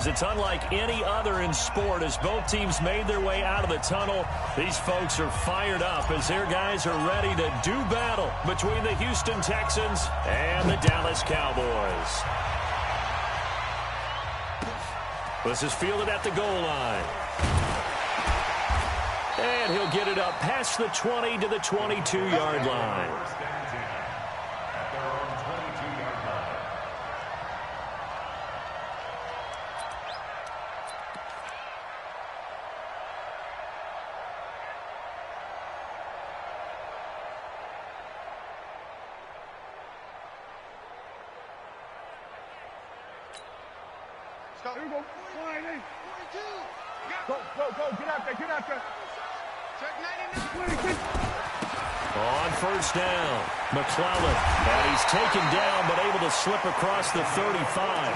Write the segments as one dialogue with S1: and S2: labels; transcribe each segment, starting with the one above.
S1: is it's unlike any other in sport. As both teams made their way out of the tunnel, these folks are fired up as their guys are ready to do battle between the Houston Texans and the Dallas Cowboys. This is fielded at the goal line. And he'll get it up past the 20 to the 22-yard line.
S2: Go, here we go. Go, get out there.
S1: On first down, McClellan. And he's taken down, but able to slip across the 35.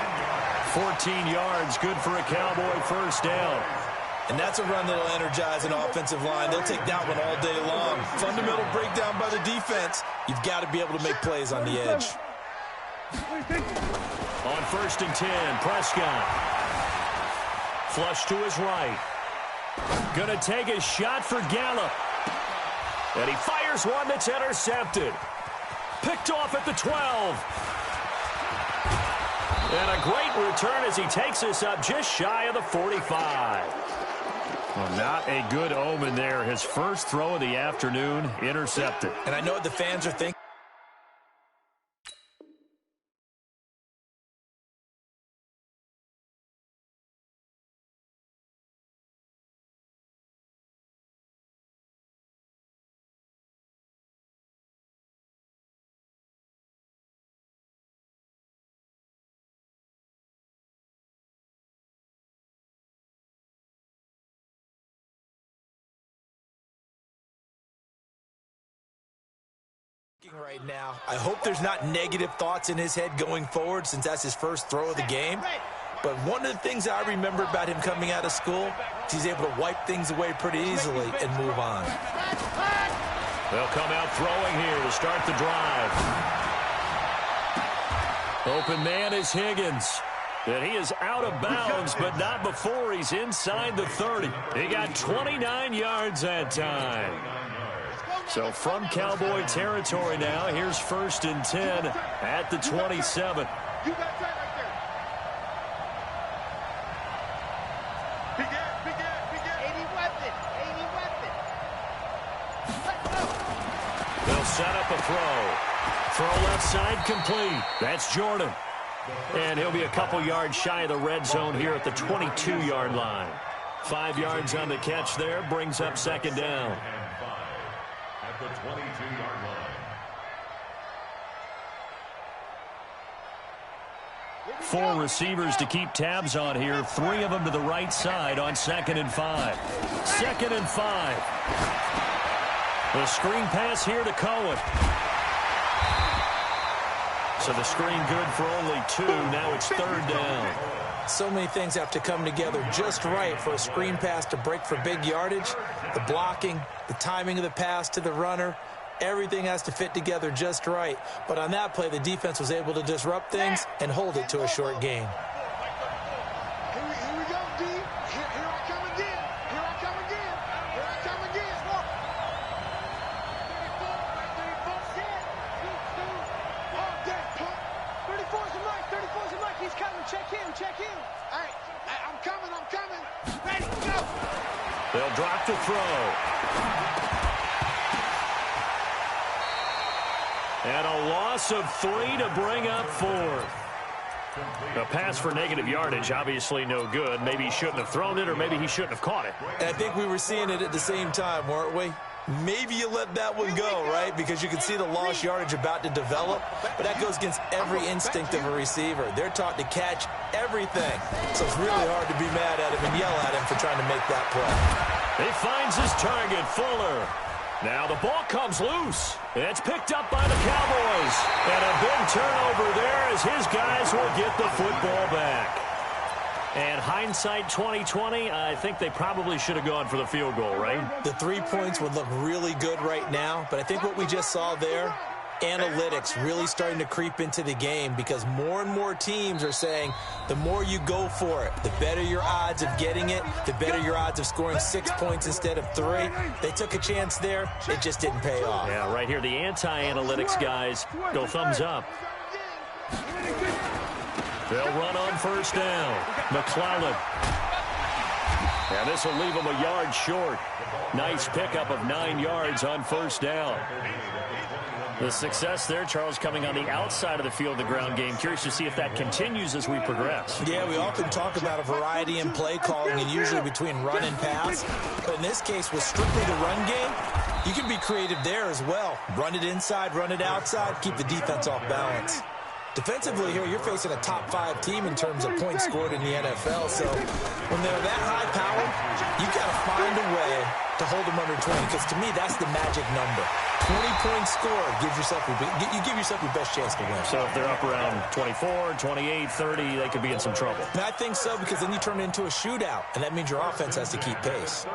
S1: 14 yards, good for a Cowboy first down.
S3: And that's a run that'll energize an offensive line. They'll take that one all day long. Fundamental breakdown by the defense. You've got to be able to make plays on the edge.
S1: On first and 10, Prescott. Flush to his right. Gonna take a shot for Gallup. And he fires one that's intercepted. Picked off at the 12. And a great return as he takes us up just shy of the 45. Well, not a good omen there. His first throw of the afternoon intercepted.
S3: And I know what the fans are thinking. Right now, I hope there's not negative thoughts in his head going forward since that's his first throw of the game. But one of the things I remember about him coming out of school is he's able to wipe things away pretty easily and move on.
S1: They'll come out throwing here to start the drive. Open man is Higgins. And he is out of bounds, but not before he's inside the 30. He got 29 yards that time. So from Cowboy territory now, here's first and 10 at the 27.
S2: You got that right there. Big air.
S4: 80 weapon. Let's go.
S1: They'll set up a throw. Throw left side complete. That's Jordan. And he'll be a couple yards shy of the red zone here at the 22-yard line. 5 yards on the catch there, brings up second down.
S5: The 22-yard line.
S1: 4 receivers to keep tabs on here. 3 of them to the right side on 2nd and 5. 2nd and 5. The screen pass here to Cohen. So the screen good for only 2. Now it's 3rd down.
S3: So many things have to come together just right for a screen pass to break for big yardage. The blocking, the timing of the pass to the runner, everything has to fit together just right. But on that play, the defense was able to disrupt things and hold it to a short gain.
S2: Here we go, D. Here I come again. Here I come again. 34's a mic. 34's a mic. He's coming. Check in. All right. I'm coming. Ready, go.
S1: They'll drop the throw. And a loss of 3 to bring up 4th. A pass for negative yardage, obviously no good. Maybe he shouldn't have thrown it, or maybe he shouldn't have caught it.
S3: And I think we were seeing it at the same time, weren't we? Maybe you let that one go, right? Because you can see the lost yardage about to develop. But that goes against every instinct of a receiver. They're taught to catch everything. So it's really hard to be mad at him and yell at him for trying to make that play.
S1: He finds his target, Fuller. Now the ball comes loose. It's picked up by the Cowboys. And a big turnover there as his guys will get the football back. And hindsight 2020, I think they probably should have gone for the field goal, right?
S3: The 3 points would look really good right now, but I think what we just saw there, analytics really starting to creep into the game because more and more teams are saying the more you go for it, the better your odds of getting it, the better your odds of scoring 6 points instead of 3. They took a chance there. It just didn't pay off.
S1: Yeah, right here, the anti-analytics guys go thumbs up. They'll run on first down. McClellan. And this will leave him a yard short. Nice pickup of 9 yards on first down. The success there, Charles, coming on the outside of the field, the ground game. Curious to see if that continues as we progress.
S3: Yeah, we often talk about a variety in play calling and usually between run and pass. But in this case, with strictly the run game, you can be creative there as well. Run it inside, run it outside, keep the defense off balance. Defensively here, you're facing a top 5 team in terms of points scored in the NFL. So when they're that high powered, you got to find a way to hold them under 20. Because to me, that's the magic number. 20 points scored, you give yourself your best chance to win.
S1: So if they're up around 24, 28, 30, they could be in some trouble.
S3: And I think so, because then you turn it into a shootout, and that means your offense has to keep pace.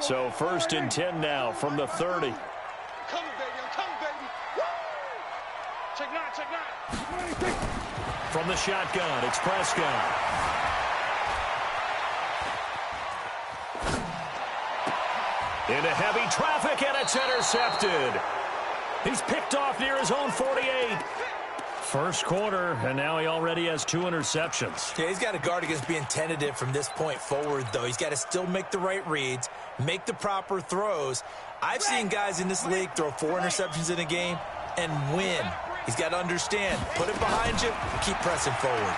S1: So 1st and 10 now from the 30. From the shotgun, it's Prescott. Into heavy traffic, and it's intercepted. He's picked off near his own 48. First quarter, and now he already has 2 interceptions.
S3: Yeah, he's got to guard against being tentative from this point forward, though. He's got to still make the right reads, make the proper throws. I've seen guys in this league throw 4 interceptions in a game and win. He's got to understand, put it behind you, keep pressing forward.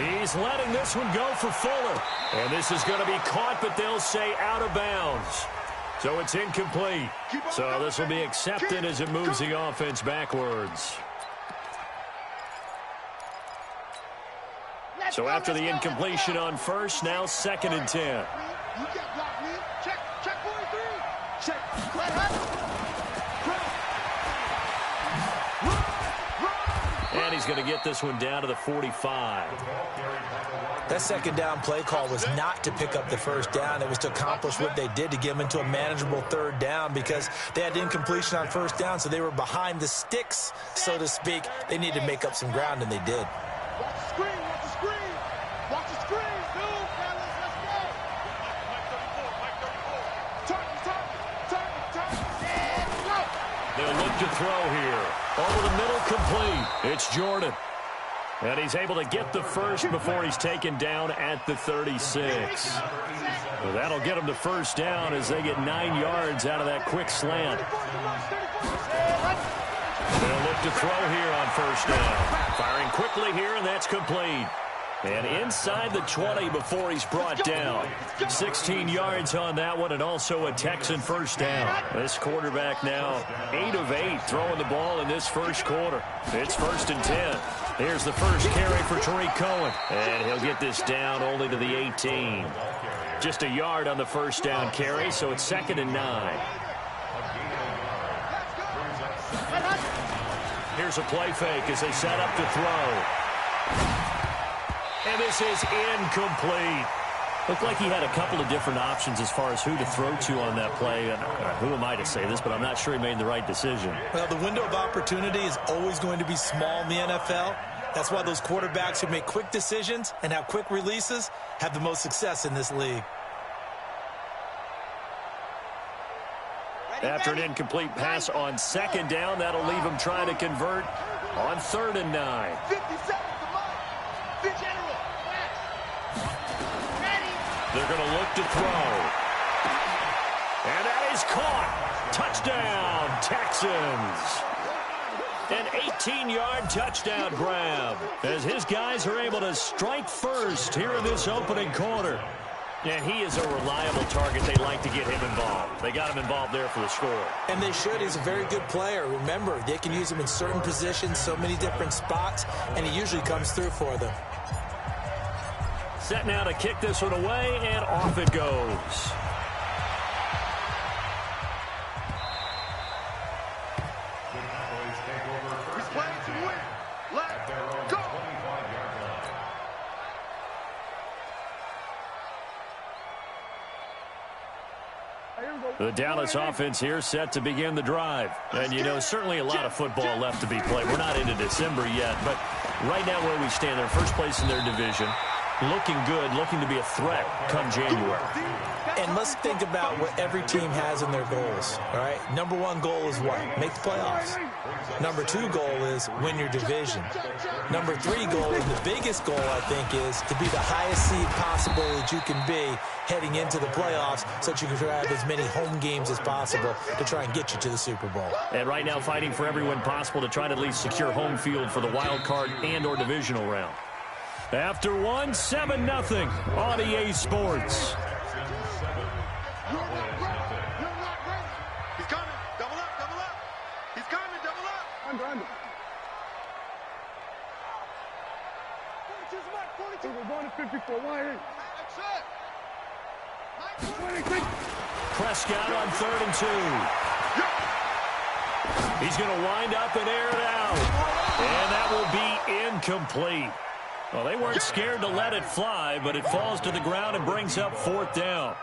S1: He's letting this one go for Fuller. And this is going to be caught, but they'll say out of bounds. So it's incomplete. So this will be accepted as it moves the offense backwards. So after the incompletion on first, now 2nd and 10. And he's going to get this one down to the 45.
S3: That 2nd down play call was not to pick up the first down. It was to accomplish what they did to get them into a manageable 3rd down because they had incompletion on first down, so they were behind the sticks, so to speak. They needed to make up some ground, and they did.
S2: Watch the screen, watch the screen. Watch the screen. Move, fellas, let's go. Target.
S1: They'll look to throw here. Over the middle, complete. It's Jordan. And he's able to get the first before he's taken down at the 36. Well, that'll get him to first down as they get 9 yards out of that quick slant. They'll look to throw here on first down. Firing quickly here, and that's complete. And inside the 20 before he's brought down. 16 yards on that one, and also a Texan first down. This quarterback now 8 of 8 throwing the ball in this first quarter. It's 1st and 10. Here's the first carry for Tariq Cohen. And he'll get this down only to the 18. Just a yard on the first down carry, so it's 2nd and 9. Here's a play fake as they set up to throw. And this is incomplete. Looked like he had a couple of different options as far as who to throw to on that play. And who am I to say this, but I'm not sure he made the right decision.
S3: Well, the window of opportunity is always going to be small in the NFL. That's why those quarterbacks who make quick decisions and have quick releases have the most success in this league.
S1: After an incomplete pass on 2nd down, that'll leave him trying to convert on 3rd and 9.
S2: 50 seconds to mark. The general.
S1: They're going to look to throw. And that is caught. Touchdown, Texans. An 18-yard touchdown grab as his guys are able to strike first here in this opening quarter. And he is a reliable target. They like to get him involved. They got him involved there for the score.
S3: And they should. He's a very good player. Remember, they can use him in certain positions, so many different spots, and he usually comes through for them.
S1: Set now to kick this one away, and off it goes. The Dallas offense here set to begin the drive. And, you know, certainly a lot of football left to be played. We're not into December yet, but right now where we stand, they're first place in their division. Looking good, looking to be a threat come January.
S3: And let's think about what every team has in their goals, all right? Number one goal is what? Make the playoffs. Number two goal is win your division. Number three goal, and the biggest goal, I think, is to be the highest seed possible that you can be heading into the playoffs so that you can have as many home games as possible to try and get you to the Super Bowl.
S1: And right now fighting for every win possible to try to at least secure home field for the wild card and or divisional round. After one, 7-0 on EA Sports.
S2: He's coming. Double up, double up. He's coming, double up. Under. 42. We're going to 54. Why? That's it. 26.
S1: Prescott on 3rd and 2. He's going to wind up and air it out. And that will be incomplete. Well, they weren't scared to let it fly, but it falls to the ground and brings up 4th down.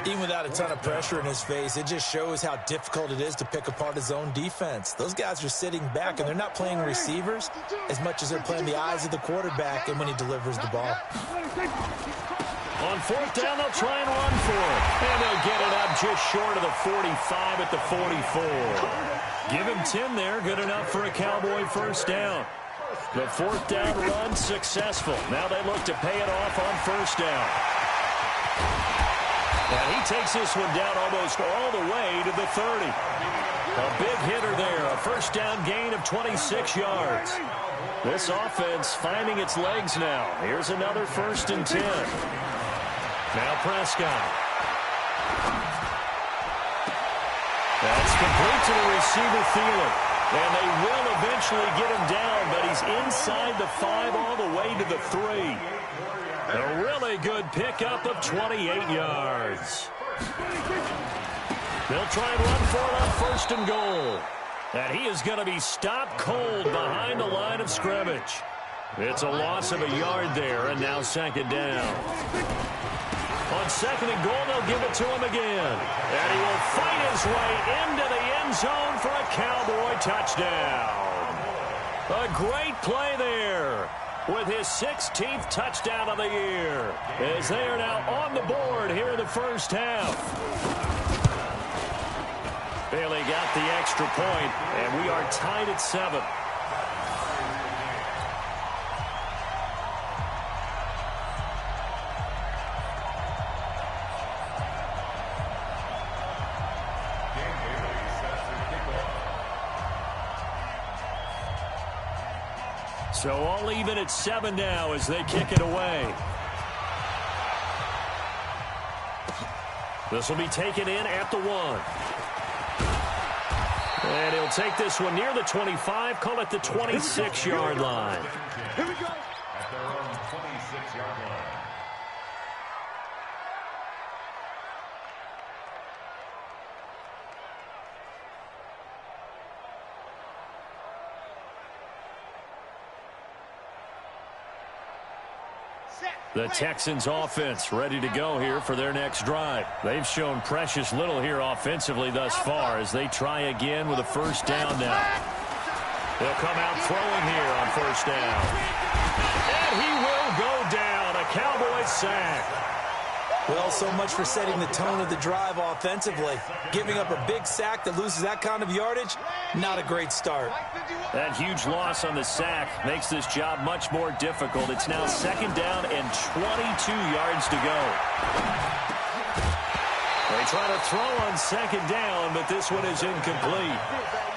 S3: Even without a ton of pressure in his face, it just shows how difficult it is to pick apart his own defense. Those guys are sitting back, and they're not playing receivers as much as they're playing the eyes of the quarterback and when he delivers the ball.
S1: On 4th down, they'll try and run for it. And they'll get it up just short of the 45 at the 44. Give him 10 there, good enough for a Cowboy first down. The 4th down run successful. Now they look to pay it off on 1st down. And he takes this one down almost all the way to the 30. A big hitter there, a 1st down gain of 26 yards. This offense finding its legs now. Here's another 1st and 10. Now Prescott. That's complete to the receiver, Thielen. And they will eventually get him down, but he's inside the 5 all the way to the 3. A really good pickup of 28 yards. They'll try and run for it on 1st and goal. And he is going to be stopped cold behind the line of scrimmage. It's a loss of a yard there, and now 2nd down. On 2nd and goal, they'll give it to him again. And he will fight his way into the end zone for a Cowboy touchdown. A great play there with his 16th touchdown of the year, as they are now on the board here in the first half. Bailey got the extra point, and we are tied at 7. So all even at 7 now as they kick it away. This will be taken in at the 1. And he'll take this one near the 25, call it the 26-yard line.
S2: Here we go.
S5: At their own 26-yard line.
S1: The Texans offense ready to go here for their next drive. They've shown precious little here offensively thus far as they try again with a 1st down now. They'll come out throwing here on 1st down. And he will go down. A Cowboy sack.
S3: Well, so much for setting the tone of the drive offensively. Giving up a big sack that loses that kind of yardage, not a great start.
S1: That huge loss on the sack makes this job much more difficult. It's now 2nd down and 22 yards to go. They try to throw on 2nd down, but this one is incomplete.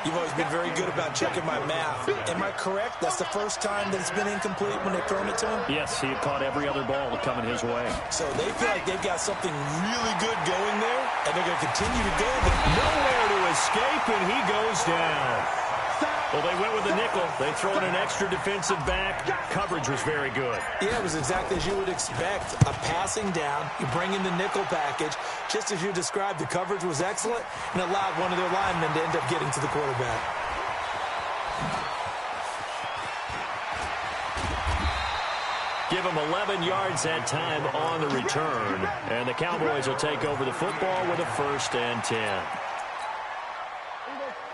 S3: You've always been very good about checking my math. Am I correct? That's the first time that it's been incomplete when they've thrown it to him?
S1: Yes, he had caught every other ball coming his way.
S3: So they feel like they've got something really good going there, and they're going to continue to go there.
S1: Nowhere to escape, and he goes down. Well, they went with the nickel. They throw in an extra defensive back. Coverage was very good.
S3: Yeah, it was exactly as you would expect. A passing down, you bring in the nickel package. Just as you described, the coverage was excellent and allowed one of their linemen to end up getting to the quarterback.
S1: Give them 11 yards that time on the return. And the Cowboys will take over the football with a 1st and 10.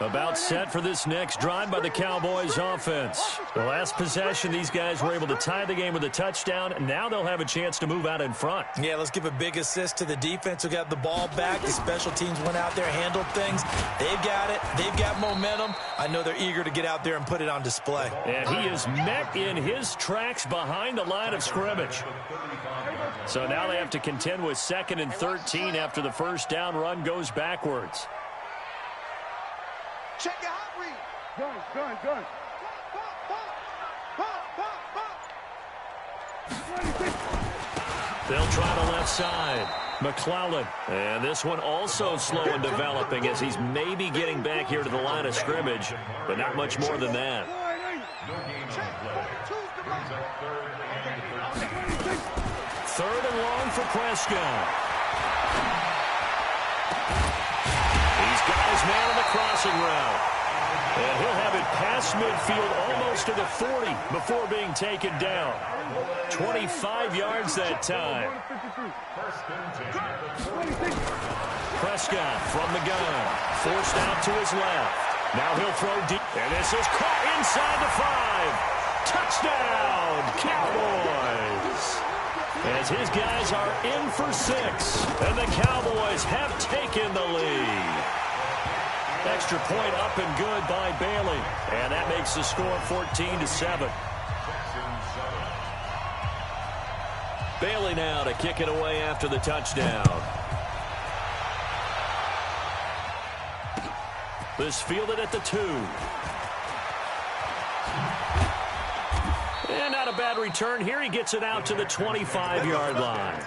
S1: About set for this next drive by the Cowboys offense. The last possession, these guys were able to tie the game with a touchdown. Now they'll have a chance to move out in front.
S3: Yeah, let's give a big assist to the defense who got the ball back. The special teams went out there, handled things. They've got it. They've got momentum. I know they're eager to get out there and put it on display.
S1: And he is met in his tracks behind the line of scrimmage. So now they have to contend with 2nd and 13 after the first down run goes backwards.
S2: Check your hot read.
S4: Gun.
S1: They'll try the left side. McClellan. And this one also slow in developing as he's maybe getting back here to the line of scrimmage, but not much more than that. Third and long for Prescott. He's got his man on the crossing route. And he'll have it past midfield almost to the 40 before being taken down. 25 yards that time. Prescott from the gun. Forced out to his left. Now he'll throw deep. And this is caught inside the 5. Touchdown, Cowboys. As his guys are in for 6. And the Cowboys have taken the lead. Extra point up and good by Bailey. And that makes the score 14-7. Bailey now to kick it away after the touchdown. This fielded at the 2. And not a bad return here. He gets it out to the 25-yard line.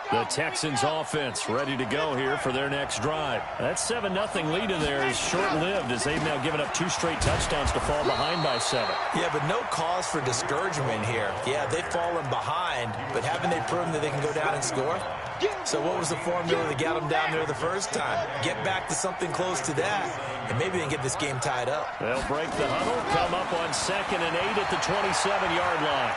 S1: The Texans offense ready to go here for their next drive. That 7-0 lead in there is short-lived as they've now given up 2 straight touchdowns to fall behind by 7.
S3: Yeah, but no cause for discouragement here. Yeah, they've fallen behind, but haven't they proven that they can go down and score? So what was the formula that got them down there the first time? Get back to something close to that, and maybe they can get this game tied up.
S1: They'll break the huddle, come up on 2nd and 8 at the 27-yard line.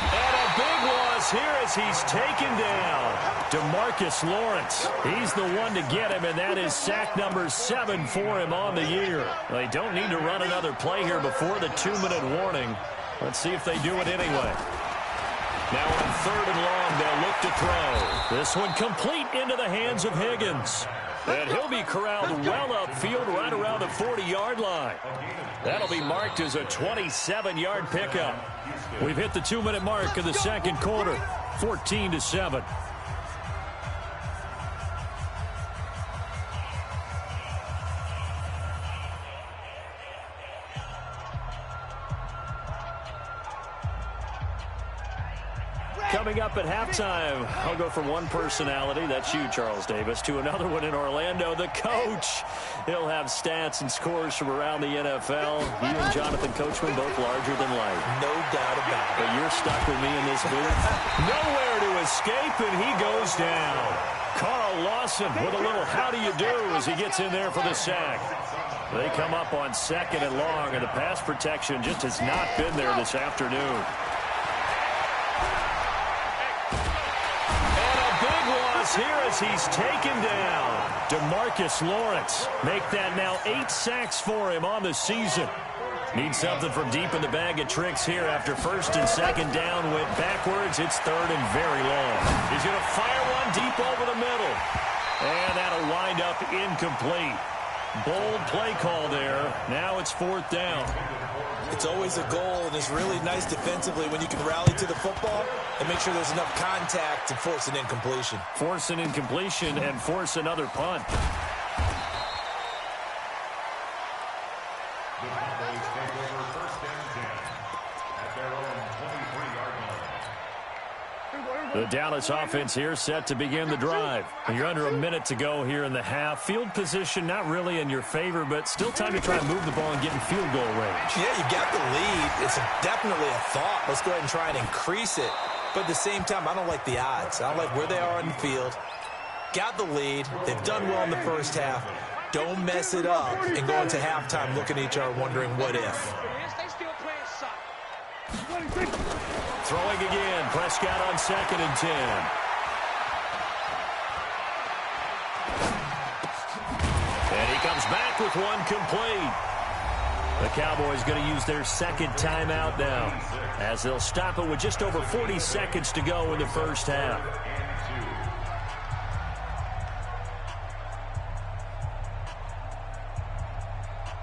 S1: And a big loss here as he's taken down. DeMarcus Lawrence. He's the one to get him, and that is sack number 7 for him on the year. They don't need to run another play here before the 2-minute warning. Let's see if they do it anyway. Now on 3rd and long, they'll look to throw. This one complete into the hands of Higgins. And he'll be corralled well upfield right around the 40-yard line. That'll be marked as a 27-yard pickup. We've hit the 2-minute mark of the second quarter, 14-7. Coming up at halftime, I'll go from one personality, that's you, Charles Davis, to another one in Orlando, the coach. He'll have stats and scores from around the NFL. You and Jonathan Coachman, both larger than life.
S3: No doubt about it.
S1: But you're stuck with me in this booth. Nowhere to escape, and he goes down. Carl Lawson with a little how do you do as he gets in there for the sack. They come up on 2nd and long, and the pass protection just has not been there this afternoon. Here as he's taken down. DeMarcus Lawrence make that now 8 sacks for him on the season. Needs something from deep in the bag of tricks here after 1st and 2nd down went backwards. It's 3rd and very long. He's going to fire one deep over the middle. And that'll wind up incomplete. Bold play call there. Now it's 4th down.
S3: It's always a goal, and it's really nice defensively when you can rally to the football and make sure there's enough contact to force an incompletion.
S1: Force an incompletion and force another punt.
S5: The Cowboys take over 1st and 10 at their own 23-yard line.
S1: The Dallas offense here set to begin the drive. You're under a minute to go here in the half. Field position not really in your favor, but still time to try and move the ball and get in field goal range.
S3: Yeah, you got the lead. It's definitely a thought. Let's go ahead and try and increase it. But at the same time, I don't like the odds. I don't like where they are on the field. Got the lead. They've done well in the first half. Don't mess it up and go into halftime looking at each other wondering what if.
S1: Throwing again. Prescott on 2nd and 10. And he comes back with one complete. The Cowboys going to use their 2nd timeout now, as they'll stop it with just over 40 seconds to go in the first half.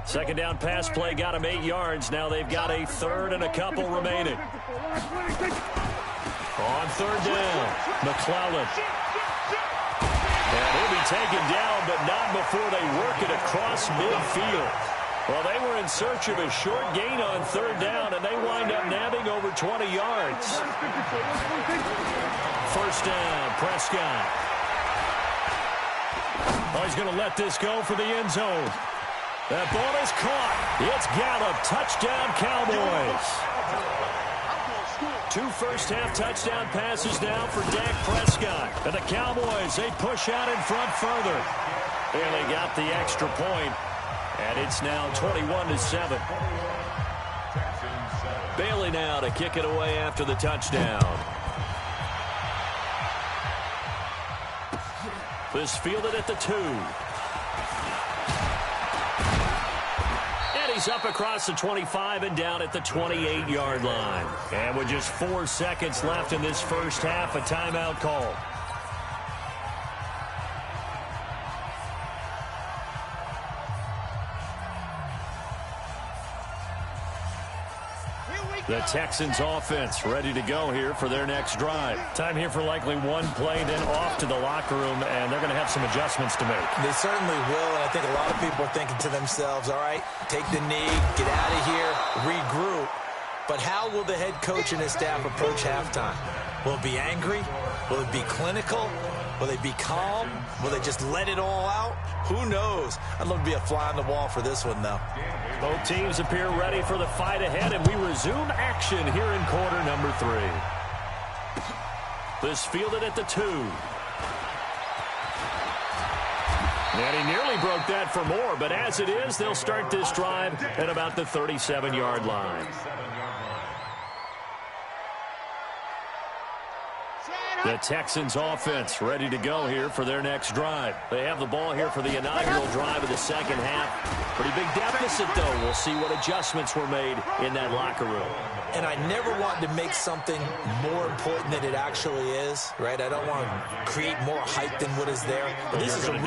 S1: Second down pass play got him 8 yards. Now they've got a 3rd and a couple remaining. On 3rd down, McClellan. And he'll be taken down, but not before they work it across midfield. Well, they were in search of a short gain on 3rd down, and they wind up nabbing over 20 yards. First down, Prescott. Oh, he's going to let this go for the end zone. That ball is caught. It's Gallup. Touchdown, Cowboys. 2 first-half touchdown passes now for Dak Prescott. And the Cowboys, they push out in front further. And they got the extra point. And it's now 21-7. Bailey now to kick it away after the touchdown. This fielded at the 2. And he's up across the 25 and down at the 28-yard line. And with just 4 seconds left in this first half, a timeout call. The Texans offense ready to go here for their next drive. Time here for likely one play, then off to the locker room, and they're going to have some adjustments to make.
S3: They certainly will, and I think a lot of people are thinking to themselves, all right, take the knee, get out of here, regroup. But how will the head coach and his staff approach halftime? Will it be angry? Will it be clinical? Will they be calm? Will they just let it all out? Who knows? I'd love to be a fly on the wall for this one, though.
S1: Both teams appear ready for the fight ahead, and we resume action here in quarter number 3. This fielded at the 2. And he nearly broke that for more, but as it is, they'll start this drive at about the 37-yard line. The Texans offense ready to go here for their next drive. They have the ball here for the inaugural drive of the second half. Pretty big deficit, though. We'll see what adjustments were made in that locker room.
S3: And I never want to make something more important than it actually is, right? I don't want to create more hype than what is there. But this is I'm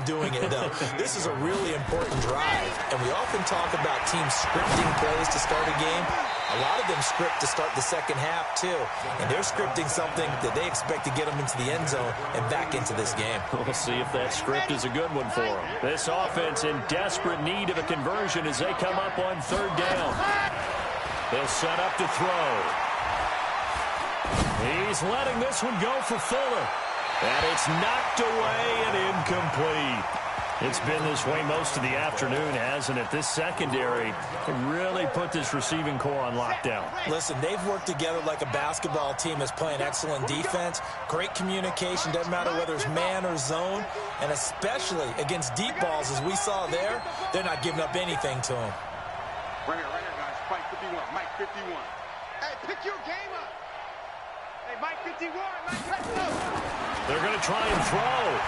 S3: doing it, though. This is a really important drive. And we often talk about teams scripting plays to start a game. A lot of them script to start the second half, too. And they're scripting something that they expect to get them into the end zone and back into this game.
S1: We'll see if that script is a good one for them. This offense in desperate need of a conversion as they come up on 3rd down. They'll set up to throw. He's letting this one go for Fuller. And it's knocked away and incomplete. It's been this way most of the afternoon, hasn't it? This secondary really put this receiving core on lockdown.
S3: Listen, they've worked together like a basketball team that's playing excellent defense. Great communication, doesn't matter whether it's man or zone. And especially against deep balls, as we saw there, they're not giving up anything to them.
S2: Right here, guys. Mike 51, Mike 51. Hey, pick your game up. Hey, Mike 51, Mike 51.
S1: They're going to try and throw.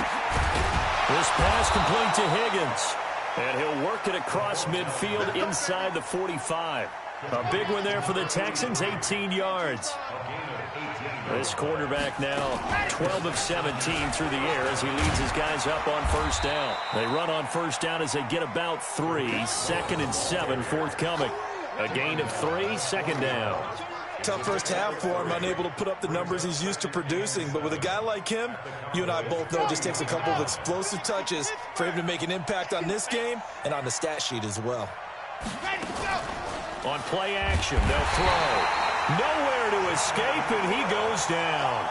S1: This pass complete to Higgins. And he'll work it across midfield inside the 45. A big one there for the Texans, 18 yards. This quarterback now 12 of 17 through the air as he leads his guys up on 1st down. They run on 1st down as they get about 3. 2nd and 7 forthcoming. A gain of 3, 2nd down.
S3: Tough first half for him, unable to put up the numbers he's used to producing. But with a guy like him, you and I both know it just takes a couple of explosive touches for him to make an impact on this game and on the stat sheet as well.
S1: On play action, they'll throw. Nowhere to escape, and he goes down.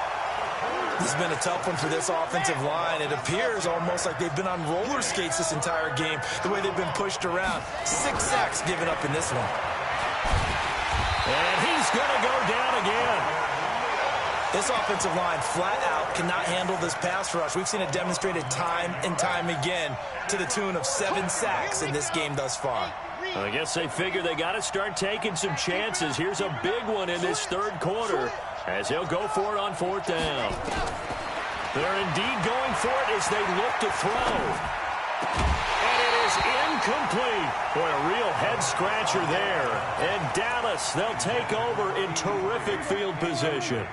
S3: This has been a tough one for this offensive line. It appears almost like they've been on roller skates this entire game, the way they've been pushed around. 6 sacks given up in this one.
S1: And he's going to go down again.
S3: This offensive line flat out cannot handle this pass rush. We've seen it demonstrated time and time again to the tune of 7 sacks in this game thus far.
S1: I guess they figure they got to start taking some chances. Here's a big one in this third quarter as they'll go for it on 4th down. They're indeed going for it as they look to throw. And it is incomplete. Boy, a real head-scratcher there. And Dallas, they'll take over in terrific field position.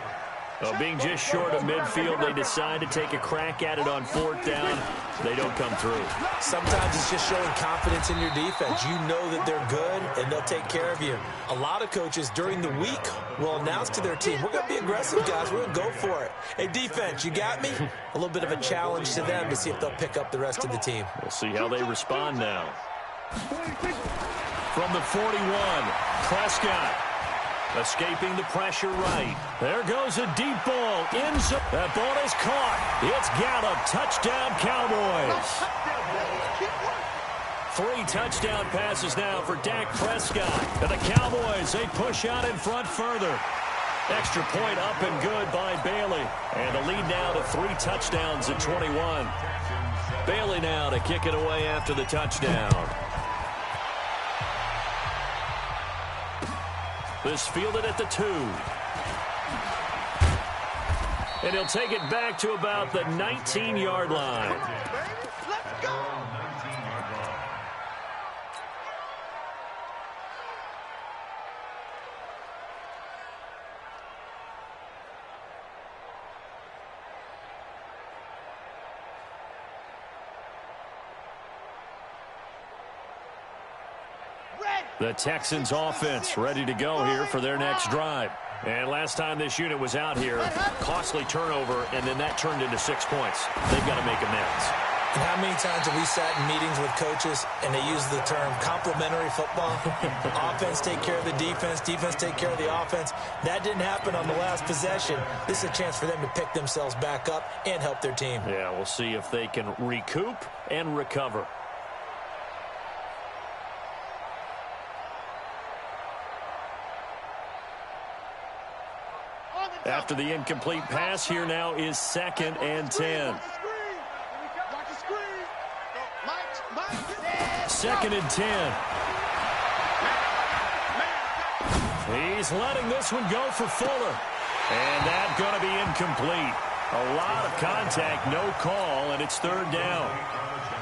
S1: Well, being just short of midfield, they decide to take a crack at it on 4th down. They don't come through.
S3: Sometimes it's just showing confidence in your defense. You know that they're good, and they'll take care of you. A lot of coaches during the week will announce to their team, we're going to be aggressive, guys. We're going to go for it. Hey, defense, you got me? A little bit of a challenge to them to see if they'll pick up the rest of the team.
S1: We'll see how they respond now. From the 41, Prescott. Escaping the pressure right. There goes a deep ball. That ball is caught. It's Gallup. Touchdown, Cowboys. 3 touchdown passes now for Dak Prescott. And the Cowboys, they push out in front further. Extra point up and good by Bailey. And the lead now to 3 touchdowns at 21. Bailey now to kick it away after the touchdown. This fielded at the 2. And he'll take it back to about the 19-yard line.
S2: Let's go.
S1: The Texans offense ready to go here for their next drive. And last time this unit was out here, costly turnover, and then that turned into 6 points. They've got to make amends.
S3: And how many times have we sat in meetings with coaches and they use the term complementary football? Offense take care of the defense, defense take care of the offense. That didn't happen on the last possession. This is a chance for them to pick themselves back up and help their team.
S1: Yeah, we'll see if they can recoup and recover. After the incomplete pass, here now is 2nd and 10. 2nd and 10. He's letting this one go for Fuller. And that's going to be incomplete. A lot of contact, no call, and it's 3rd down.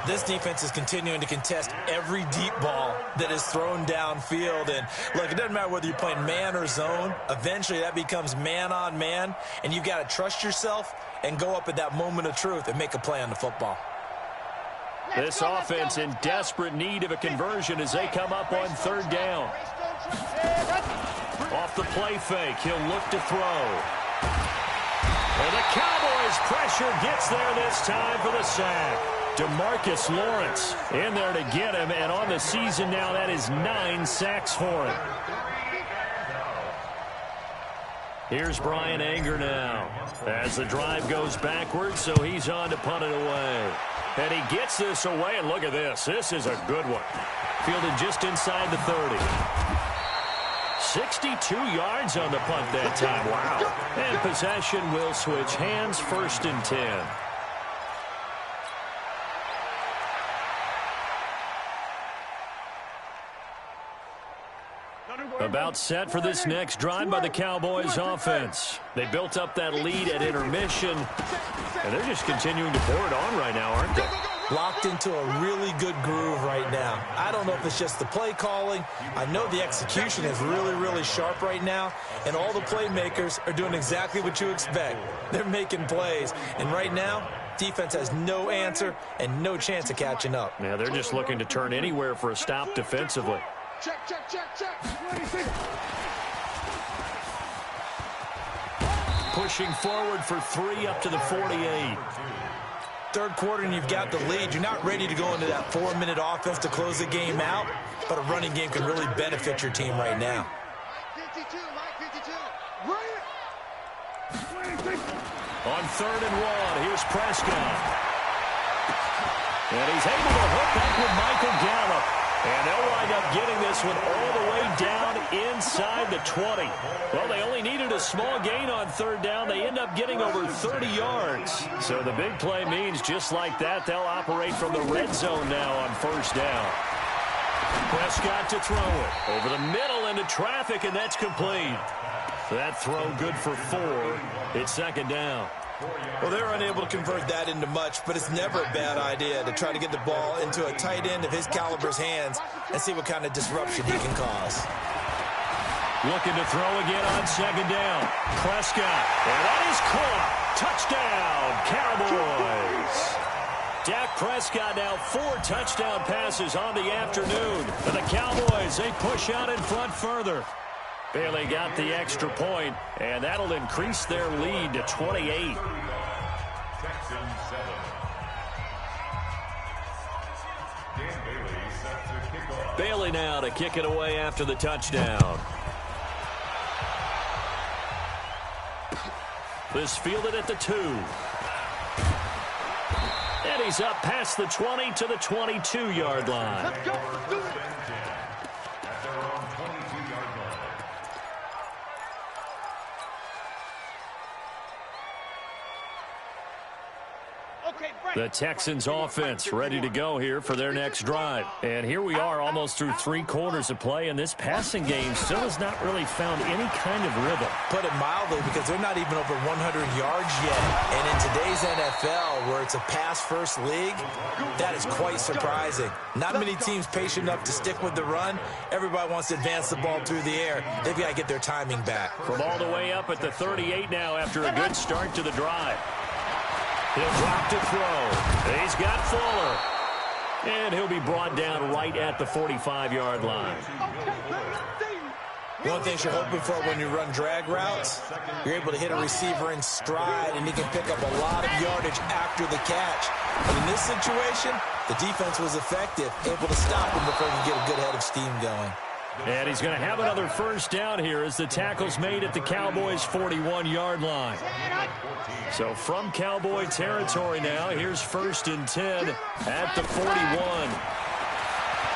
S3: This defense is continuing to contest every deep ball that is thrown downfield. And, look, it doesn't matter whether you're playing man or zone. Eventually, that becomes man-on-man, and you've got to trust yourself and go up at that moment of truth and make a play on the football.
S1: This offense in desperate need of a conversion as they come up on 3rd down. Off the play fake, he'll look to throw. And the Cowboys' pressure gets there this time for the sack. DeMarcus Lawrence in there to get him, and on the season now, that is 9 sacks for him. Here's Brian Anger now as the drive goes backwards, so he's on to punt it away. And he gets this away, and look at this. This is a good one. Fielded just inside the 30. 62 yards on the punt that time. Wow. And possession will switch hands, 1st and 10. About set for this next drive by the Cowboys offense. They built up that lead at intermission, and they're just continuing to pour it on right now, aren't they?
S3: Locked into a really good groove right now. I don't know if it's just the play calling. I know the execution is really, really sharp right now, and all the playmakers are doing exactly what you expect. They're making plays, and right now, defense has no answer and no chance of catching up.
S1: Yeah, they're just looking to turn anywhere for a stop defensively.
S2: Check.
S1: Pushing forward for 3 up to the 48.
S3: Third quarter and you've got the lead. You're not ready to go into that 4-minute offense to close the game out, but a running game can really benefit your team right now.
S2: Mike 52.
S1: On 3rd and 1, here's Prescott. And he's able to hook up with Michael Gallup. And they'll wind up getting this one all the way down inside the 20. Well, they only needed a small gain on third down. They end up getting over 30 yards. So the big play means just like that, they'll operate from the red zone now on first down. Prescott to throw it. Over the middle into traffic, and that's complete. That throw good for 4. It's second down.
S3: Well, they're unable to convert that into much, but it's never a bad idea to try to get the ball into a tight end of his caliber's hands and see what kind of disruption he can cause.
S1: Looking to throw again on second down. Prescott, and that is caught. Touchdown, Cowboys. Dak Prescott now 4 touchdown passes on the afternoon. And the Cowboys, they push out in front further. Bailey got the extra point, and that'll increase their lead to 28. Bailey now to kick it away after the touchdown. This fielded at the 2. And he's up past the 20 to the 22-yard line.
S2: Let's go. Do it.
S5: At their own 22-yard line.
S1: The Texans offense ready to go here for their next drive. And here we are almost through 3 quarters of play, and this passing game still has not really found any kind of rhythm.
S3: Put it mildly, because they're not even over 100 yards yet. And in today's NFL, where it's a pass-first league, that is quite surprising. Not many teams patient enough to stick with the run. Everybody wants to advance the ball through the air. They've got to get their timing back.
S1: From all the way up at the 38 now after a good start to the drive. He'll drop to throw. He's got Fuller. And he'll be brought down right at the 45-yard line.
S3: One thing you're hoping for when you run drag routes, you're able to hit a receiver in stride, and he can pick up a lot of yardage after the catch. But in this situation, the defense was effective, able to stop him before he could get a good head of steam going.
S1: And he's going to have another first down here as the tackle's made at the Cowboys' 41-yard line. So from Cowboy territory now, here's 1st and 10 at the 41.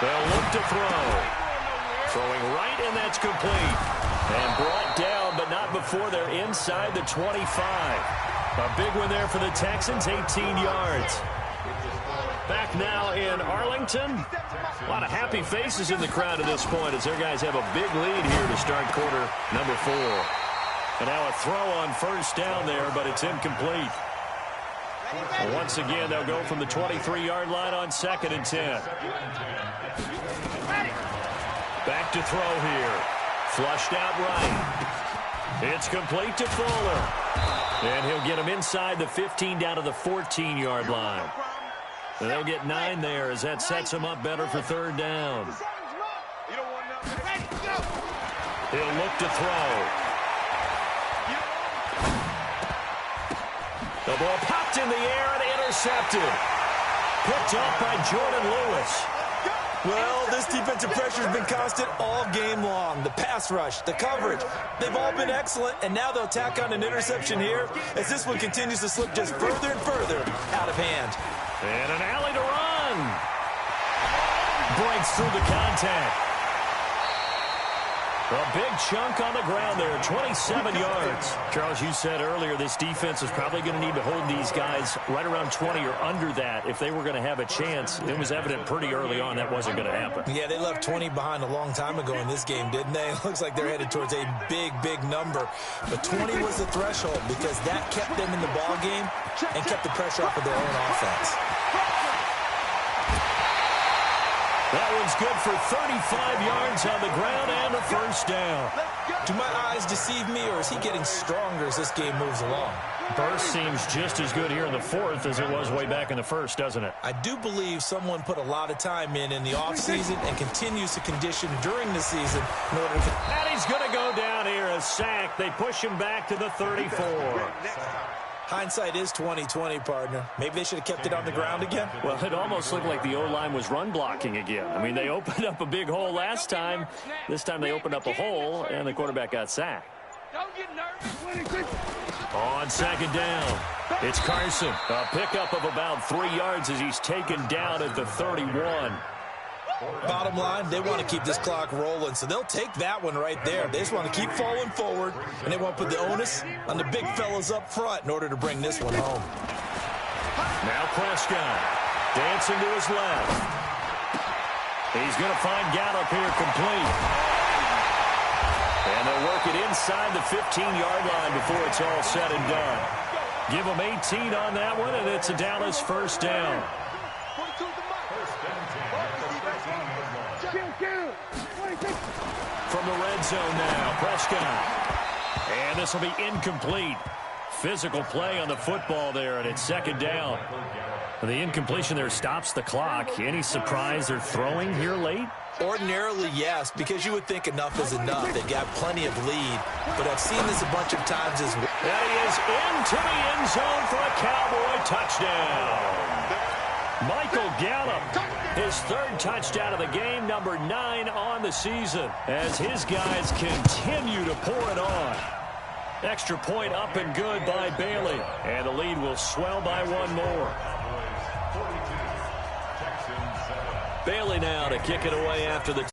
S1: They'll look to throw. Throwing right, and that's complete. And brought down, but not before they're inside the 25. A big one there for the Texans, 18 yards. Back now in Arlington. A lot of happy faces in the crowd at this point as their guys have a big lead here to start quarter number 4. And now a throw on first down there, but it's incomplete. Once again, they'll go from the 23-yard line on 2nd and 10. Back to throw here. Flushed out right. It's complete to Fuller. And he'll get him inside the 15 down to the 14-yard line. And they'll get 9 there as that sets him up better for 3rd down. He'll look to throw. The ball popped in the air and intercepted. Picked up by Jordan Lewis.
S3: Well, this defensive pressure has been constant all game long. The pass rush, the coverage, they've all been excellent, and now they'll tack on an interception here as this one continues to slip just further and further out of hand.
S1: And an alley to run. Breaks through the contact. A big chunk on the ground there, 27 yards. Charles, you said earlier this defense is probably going to need to hold these guys right around 20 or under that if they were going to have a chance. It was evident pretty early on that wasn't going to happen.
S3: Yeah, they left 20 behind a long time ago in this game, didn't they? It looks like they're headed towards a big, big number. But 20 was the threshold because that kept them in the ball game and kept the pressure off of their own offense.
S1: That one's good for 35 yards on the ground and a first down.
S3: Do my eyes deceive me, or is he getting stronger as this game moves along?
S1: Burst seems just as good here in the 4th as it was way back in the 1st, doesn't it?
S3: I do believe someone put a lot of time in the offseason and continues to condition during the season in order to...
S1: And he's going to go down here, a sack. They push him back to the 34.
S3: Hindsight is 20/20, partner. Maybe they should have kept it on the ground again.
S1: Well, it almost looked like the O-line was run blocking again. I mean, they opened up a big hole last time. This time they opened up a hole, and the quarterback got sacked.
S2: Don't get nervous.
S1: On 2nd down, it's Carson. A pickup of about 3 yards as he's taken down at the 31.
S3: Bottom line, they want to keep this clock rolling, so they'll take that one right there. They just want to keep falling forward, and they want to put the onus on the big fellas up front in order to bring this one home.
S1: Now Prescott dancing to his left. He's going to find Gallup here complete. And they'll work it inside the 15-yard line before it's all said and done. Give them 18 on that one, and it's a Dallas first down. From the red zone now, Prescott. And this will be incomplete. Physical play on the football there, and it's second down. The incompletion there stops the clock. Any surprise they're throwing here late?
S3: Ordinarily, yes, because you would think enough is enough. They got plenty of lead, but I've seen this a bunch of times as well.
S1: That he is into the end zone for a Cowboy touchdown. Michael Gallup, his third touchdown of the game, number 9 on the season, as his guys continue to pour it on. Extra point up and good by Bailey, and the lead will swell by one more. Bailey now to kick it away after the